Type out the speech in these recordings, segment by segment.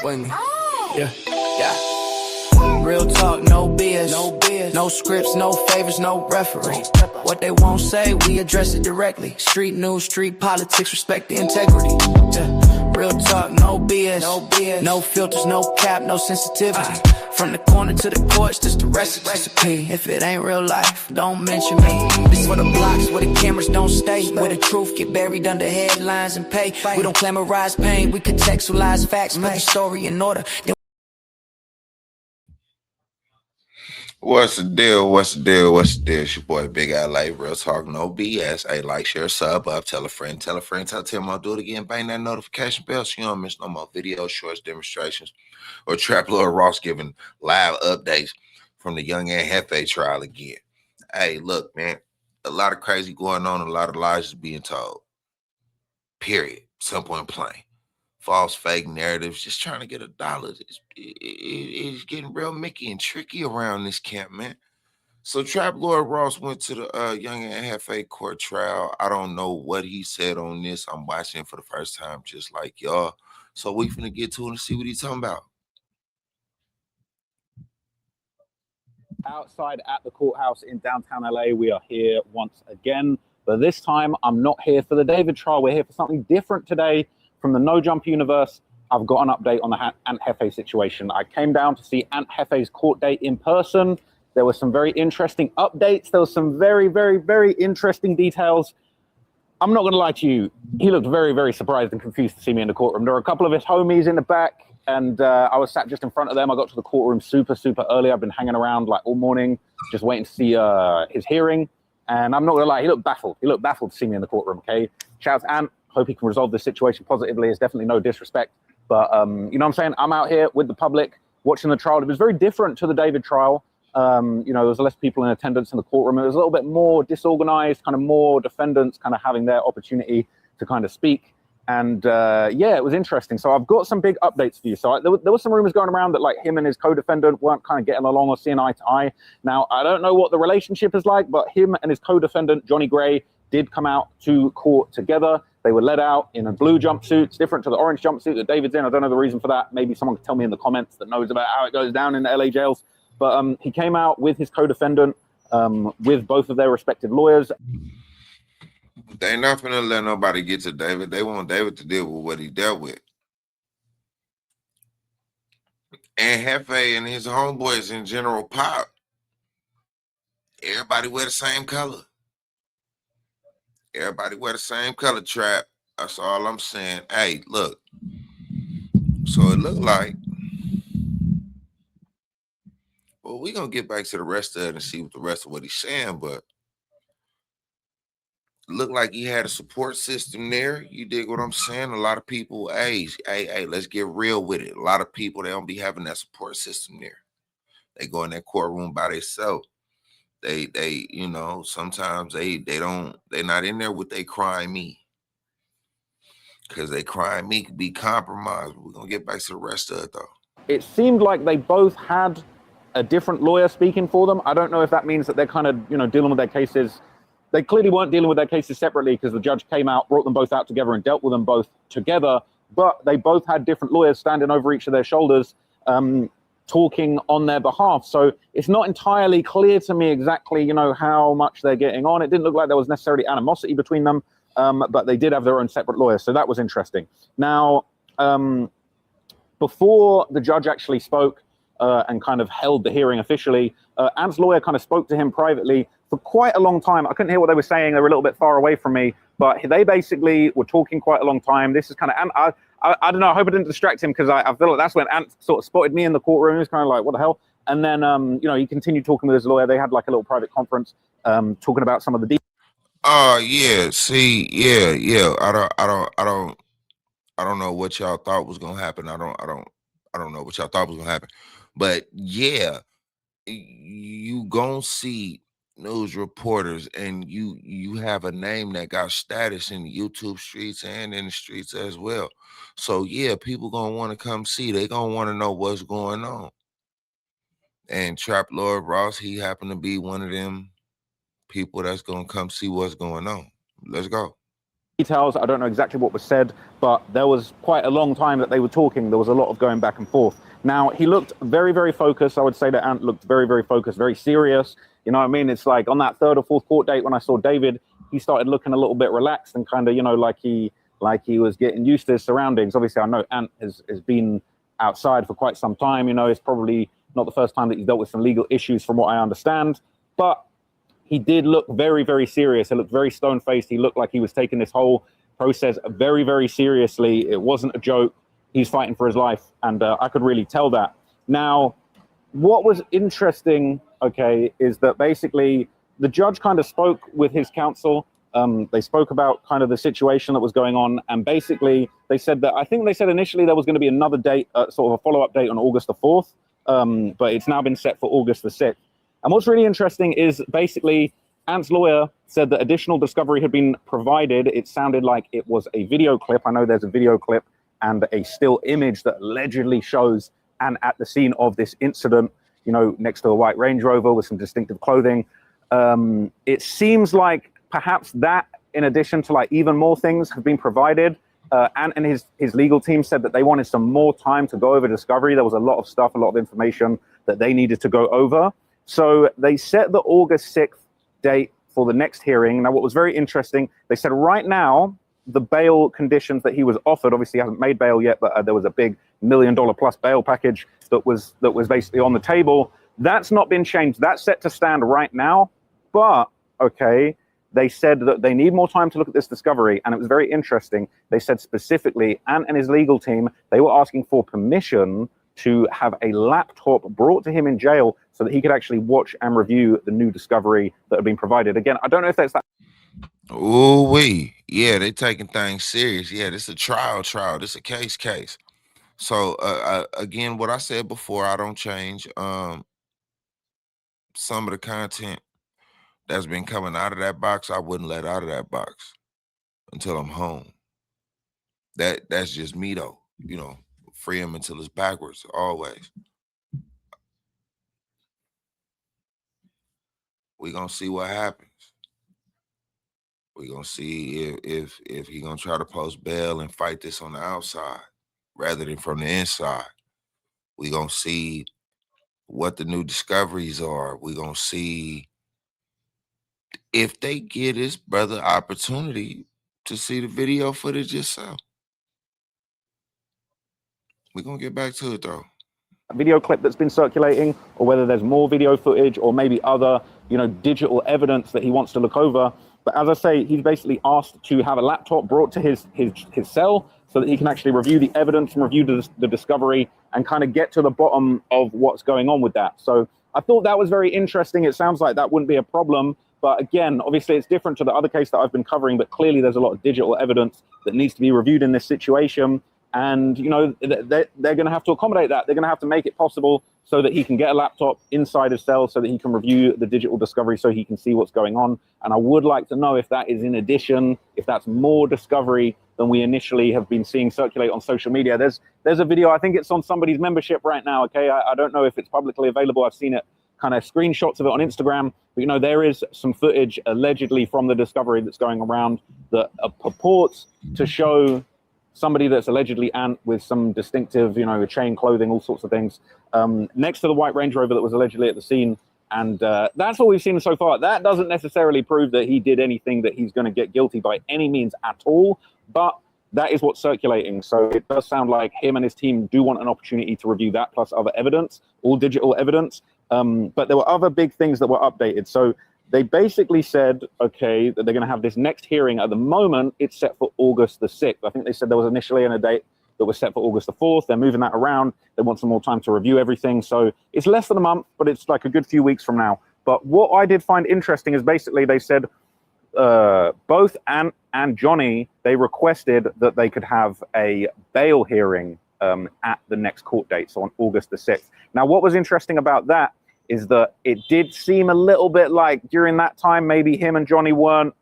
with me. Yeah, yeah. Real talk, no BS. No scripts, no favors, no referee. What they won't say, we address it directly. Street news, street politics, respect the integrity. Yeah. Real talk, no BS. No filters, no cap, no sensitivity. From the corner to the porch, just the recipe. If it ain't real life, don't mention me. This for the blocks where the cameras don't stay, where the truth get buried under headlines and pay. We don't glamorize pain, we contextualize facts, put the story in order. What's the deal? What's the deal? What's the deal? It's your boy Big LA, real talk, no BS. Hey, like, share, sub up, tell a friend, tell him I'll do it again. Bang that notification bell so you don't miss no more videos, shorts, demonstrations, or Trap Lord Ross giving live updates from the Young and Jefe trial again. Hey, look, man, a lot of crazy going on, a lot of lies is being told. Period. Simple and plain. False, fake narratives, just trying to get $1. It's getting real Mickey and tricky around this camp, man. So Trap Lord Ross went to the Young and Jefe court trial. I don't know what he said on this. I'm watching it for the first time, just like y'all. So we finna get to it and see what he's talking about. Outside at the courthouse in downtown LA, we are here once again. But this time, I'm not here for the David trial. We're here for something different today. From the No Jump universe, I've got an update on the Ant Jefe situation. I came down to see Ant Jefe's court date in person. There were some very interesting updates. There was some very, very, very interesting details. I'm not going to lie to you. He looked very, very surprised and confused to see me in the courtroom. There were a couple of his homies in the back, and I was sat just in front of them. I got to the courtroom super, super early. I've been hanging around like all morning, just waiting to see his hearing. And I'm not going to lie, he looked baffled. He looked baffled to see me in the courtroom, okay? Shout out to Ant. Hope he can resolve this situation positively. It's definitely no disrespect. But, you know what I'm saying? I'm out here with the public watching the trial. It was very different to the David trial. You know, there was less people in attendance in the courtroom. It was a little bit more disorganized, kind of more defendants kind of having their opportunity to kind of speak. And yeah, it was interesting. So I've got some big updates for you. So there were some rumors going around that like him and his co-defendant weren't kind of getting along or seeing eye to eye. Now, I don't know what the relationship is like, but him and his co-defendant, Johnny Gray, did come out to court together. They were let out in a blue jumpsuit. It's different to the orange jumpsuit that David's in. I don't know the reason for that. Maybe someone could tell me in the comments that knows about how it goes down in the LA jails. But he came out with his co-defendant, with both of their respective lawyers. They're not going to let nobody get to David. They want David to deal with what he dealt with. And Jefe and his homeboys in general pop. Everybody wear the same color. Everybody wear the same color, Trap. That's all I'm saying. Hey, look. So it looked like, well, we're going to get back to the rest of it and see what the rest of what he's saying, but it looked like he had a support system there. You dig what I'm saying? A lot of people, hey, let's get real with it. A lot of people, they don't be having that support system there. They go in that courtroom by themselves. They, you know, sometimes they're not in there with they crime me. Because they crime me could be compromised. We're going to get back to the rest of it, though. It seemed like they both had a different lawyer speaking for them. I don't know if that means that they're kind of, you know, dealing with their cases. They clearly weren't dealing with their cases separately because the judge came out, brought them both out together and dealt with them both together. But they both had different lawyers standing over each of their shoulders, talking on their behalf. So it's not entirely clear to me exactly, you know, how much they're getting on. It didn't look like there was necessarily animosity between them, but they did have their own separate lawyers. So that was interesting. Now, before the judge actually spoke and kind of held the hearing officially, Ant's lawyer kind of spoke to him privately for quite a long time. I couldn't hear what they were saying. They were a little bit far away from me, but they basically were talking quite a long time. This is kind of, I don't know, I hope I didn't distract him because I feel like that's when Ant sort of spotted me in the courtroom. He was kind of like, what the hell? And then, you know, he continued talking with his lawyer. They had like a little private conference talking about some of the details. Yeah. See, yeah. I don't know what y'all thought was gonna happen. I don't know what y'all thought was gonna happen. But yeah, you gonna see news reporters and you have a name that got status in the YouTube streets and in the streets as well. So yeah, people gonna want to come see. They gonna want to know what's going on. And Trap Lord Ross, he happened to be one of them people that's gonna come see what's going on. Let's go. details. I don't know exactly what was said, but there was quite a long time that they were talking. There was a lot of going back and forth. Now, he looked very, very focused. I would say that Ant looked very, very focused, very serious. You know what I mean? It's like on that third or fourth court date when I saw David, he started looking a little bit relaxed and kind of, you know, like he was getting used to his surroundings. Obviously, I know Ant has been outside for quite some time. You know, it's probably not the first time that he's dealt with some legal issues from what I understand. But he did look very, very serious. He looked very stone-faced. He looked like he was taking this whole process very, very seriously. It wasn't a joke. He's fighting for his life, and I could really tell that. Now, what was interesting, okay, is that basically the judge kind of spoke with his counsel. They spoke about kind of the situation that was going on, and basically they said that, I think they said initially there was going to be another date, sort of a follow-up date on August the 4th, but it's now been set for August the 6th. And what's really interesting is basically Ant's lawyer said that additional discovery had been provided. It sounded like it was a video clip. I know there's a video clip and a still image that allegedly shows Ant at the scene of this incident, you know, next to a white Range Rover with some distinctive clothing. It seems like perhaps that, in addition to like even more things, have been provided. Ant and his legal team said that they wanted some more time to go over discovery. There was a lot of stuff, a lot of information that they needed to go over. So they set the August 6th date for the next hearing. Now, what was very interesting, they said right now, the bail conditions that he was offered, obviously he hasn't made bail yet, but there was a big $1 million plus bail package that was basically on the table. That's not been changed. That's set to stand right now. But, okay, they said that they need more time to look at this discovery. And it was very interesting. They said specifically, Ant and his legal team, they were asking for permission to have a laptop brought to him in jail so that he could actually watch and review the new discovery that had been provided. Again, I don't know if that's that. Ooh-wee. Yeah, they taking things serious. Yeah, this is a trial. This is a case. So again, what I said before, I don't change. Some of the content that's been coming out of that box, I wouldn't let out of that box until I'm home. That's just me though, you know. Free him until it's backwards, always. We're gonna see what happens. We're gonna see if he gonna try to post bail and fight this on the outside rather than from the inside. We're gonna see what the new discoveries are. We're gonna see if they get his brother opportunity to see the video footage itself. We're gonna get back to it though. Video clip that's been circulating, or whether there's more video footage or maybe other, you know, digital evidence that he wants to look over. But as I say, he's basically asked to have a laptop brought to his cell so that he can actually review the evidence and review the discovery and kind of get to the bottom of what's going on with that. So I thought that was very interesting. It sounds like that wouldn't be a problem. But again, obviously it's different to the other case that I've been covering, but clearly there's a lot of digital evidence that needs to be reviewed in this situation. And, you know, they're going to have to accommodate that. They're going to have to make it possible so that he can get a laptop inside his cell so that he can review the digital discovery so he can see what's going on. And I would like to know if that is in addition, if that's more discovery than we initially have been seeing circulate on social media. There's a video, I think it's on somebody's membership right now, okay? I don't know if it's publicly available. I've seen it, kind of screenshots of it on Instagram. But, you know, there is some footage allegedly from the discovery that's going around that purports to show somebody that's allegedly Ant with some distinctive, you know, chain, clothing, all sorts of things, next to the white Range Rover that was allegedly at the scene. And that's all we've seen so far. That doesn't necessarily prove that he did anything that he's going to get guilty by any means at all, but that is what's circulating. So it does sound like him and his team do want an opportunity to review that plus other evidence, all digital evidence. But there were other big things that were updated. So they basically said, okay, that they're going to have this next hearing. At the moment, it's set for August the 6th. I think they said there was initially a date that was set for August the 4th. They're moving that around. They want some more time to review everything. So it's less than a month, but it's like a good few weeks from now. But what I did find interesting is basically they said both Ant and Johnny, they requested that they could have a bail hearing at the next court date, so on August the 6th. Now, what was interesting about that is that it did seem a little bit like during that time, maybe him and Johnny weren't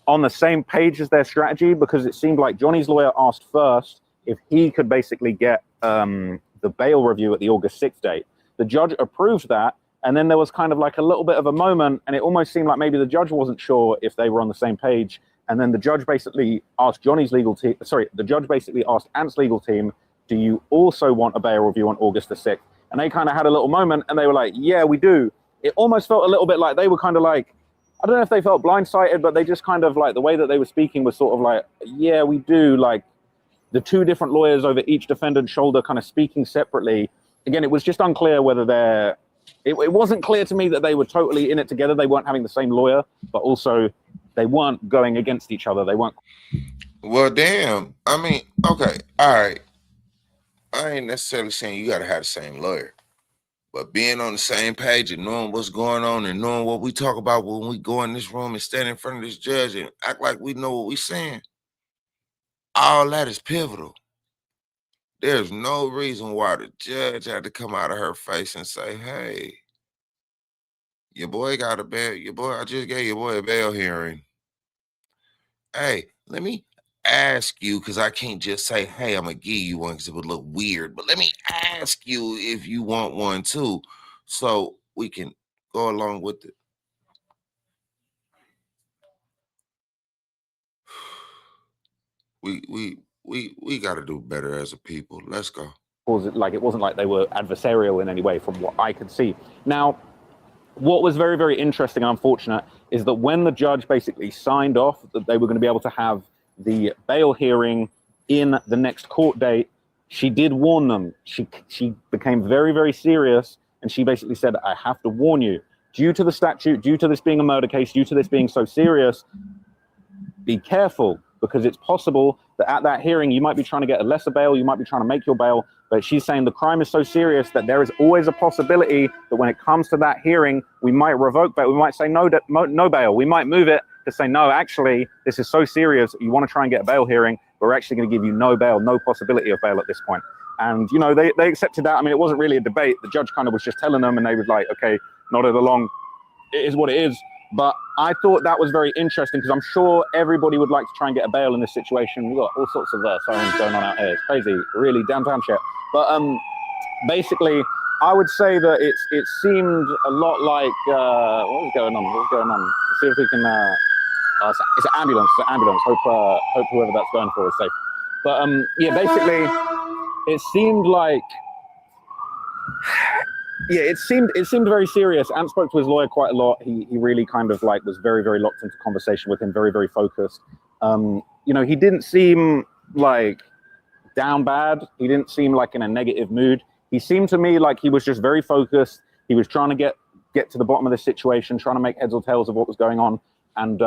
on the same page as their strategy, because it seemed like Johnny's lawyer asked first if he could basically get the bail review at the August 6th date. The judge approved that, and then there was kind of like a little bit of a moment, and it almost seemed like maybe the judge wasn't sure if they were on the same page. And then the judge basically asked the judge basically asked Ant's legal team, do you also want a bail review on August the 6th? And they kind of had a little moment and they were like, yeah, we do. It almost felt a little bit like they were kind of like, I don't know if they felt blindsided, but they just kind of like, the way that they were speaking was sort of like, yeah, we do. Like the two different lawyers over each defendant's shoulder kind of speaking separately. Again, it was just unclear whether it wasn't clear to me that they were totally in it together. They weren't having the same lawyer, but also they weren't going against each other. They weren't. Well, damn. I mean, okay. All right. I ain't necessarily saying you got to have the same lawyer, but being on the same page and knowing what's going on and knowing what we talk about when we go in this room and stand in front of this judge and act like we know what we're saying, all that is pivotal. There's no reason why the judge had to come out of her face and say, hey, your boy got a bail. I just gave your boy a bail hearing. Hey, let me ask you, because I can't just say, hey, I'm going to give you one because it would look weird. But let me ask you if you want one too, so we can go along with it. We got to do better as a people. Let's go. Like, it wasn't like they were adversarial in any way from what I could see. Now, what was very, very interesting and unfortunate is that when the judge basically signed off that they were going to be able to have the bail hearing in the next court date, she did warn them. She became very, very serious, and she basically said, I have to warn you, due to the statute, due to this being a murder case, due to this being so serious, be careful, because it's possible that at that hearing, you might be trying to get a lesser bail, you might be trying to make your bail, but she's saying the crime is so serious that there is always a possibility that when it comes to that hearing, we might revoke bail, we might say no bail, we might move it to say, no, actually, this is so serious, you want to try and get a bail hearing, we're actually going to give you no bail, no possibility of bail at this point. And, you know, they accepted that. I mean, it wasn't really a debate. The judge kind of was just telling them, and they was like, okay, nodded along, it is what it is. But I thought that was very interesting, because I'm sure everybody would like to try and get a bail in this situation. We've got all sorts of sirens going on out here. It's crazy, really downtown shit. But basically, I would say that it seemed a lot like, what was going on? Let's see if we can, it's an ambulance, Hope whoever that's going for is safe. But yeah, basically, it seemed like, yeah, it seemed very serious. Ant spoke to his lawyer quite a lot. He really kind of like was very, very locked into conversation with him, very, very focused. You know, he didn't seem like down bad. He didn't seem like in a negative mood. He seemed to me like he was just very focused. He was trying to get to the bottom of the situation, trying to make heads or tails of what was going on. And,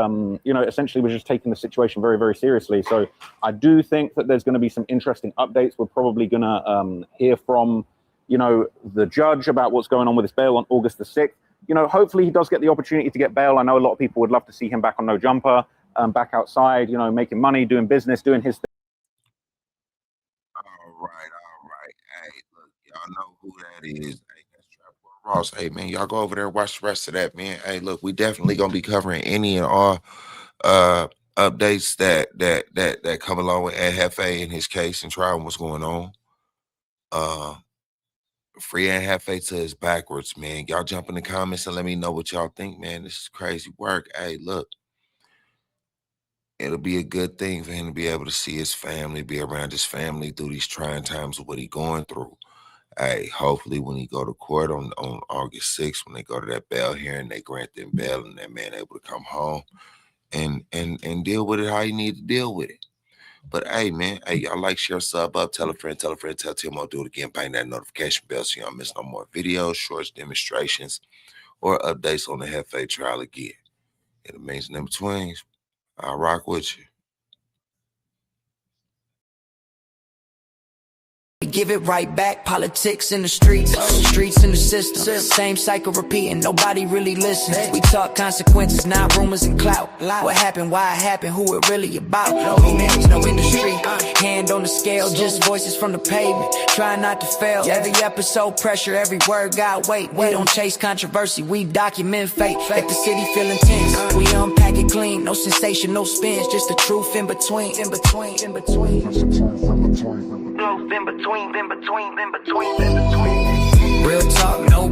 you know, essentially was just taking the situation very, very seriously. So I do think that there's going to be some interesting updates. We're probably going to hear from, you know, the judge about what's going on with his bail on August the 6th. You know, hopefully he does get the opportunity to get bail. I know a lot of people would love to see him back on No Jumper, back outside, you know, making money, doing business, doing his thing. All right. Hey, look, y'all know who that is. Hey, that's Trapper Ross. Hey, man, y'all go over there and watch the rest of that, man. Hey, look, we definitely gonna be covering any and all updates that come along with Jefe in his case and trial and what's going on. Free Jefe to his backwards, man. Y'all jump in the comments and let me know what y'all think, man. This is crazy work. Hey, look, it'll be a good thing for him to be able to see his family, be around his family through these trying times of what he's going through. Hey, hopefully when he go to court on August 6th, when they go to that bail hearing, they grant them bail and that man able to come home and deal with it how you need to deal with it. But hey, man, hey, y'all like, share, sub up, tell a friend, tell Tim I'll do it again. Bang that notification bell so y'all miss no more videos, shorts, demonstrations, or updates on the Jefe trial again. It means in betweens. I'll rock with you. We give it right back, politics in the streets, streets in the system, same cycle repeating, nobody really listens. We talk consequences, not rumors and clout. What happened, why it happened, who it really about. No image, no industry, hand on the scale, just voices from the pavement, trying not to fail. Every episode pressure, every word got weight. We don't chase controversy, we document fate. Let the city feel intense, we unpack it clean. No sensation, no spins, just the truth in between. Real talk, no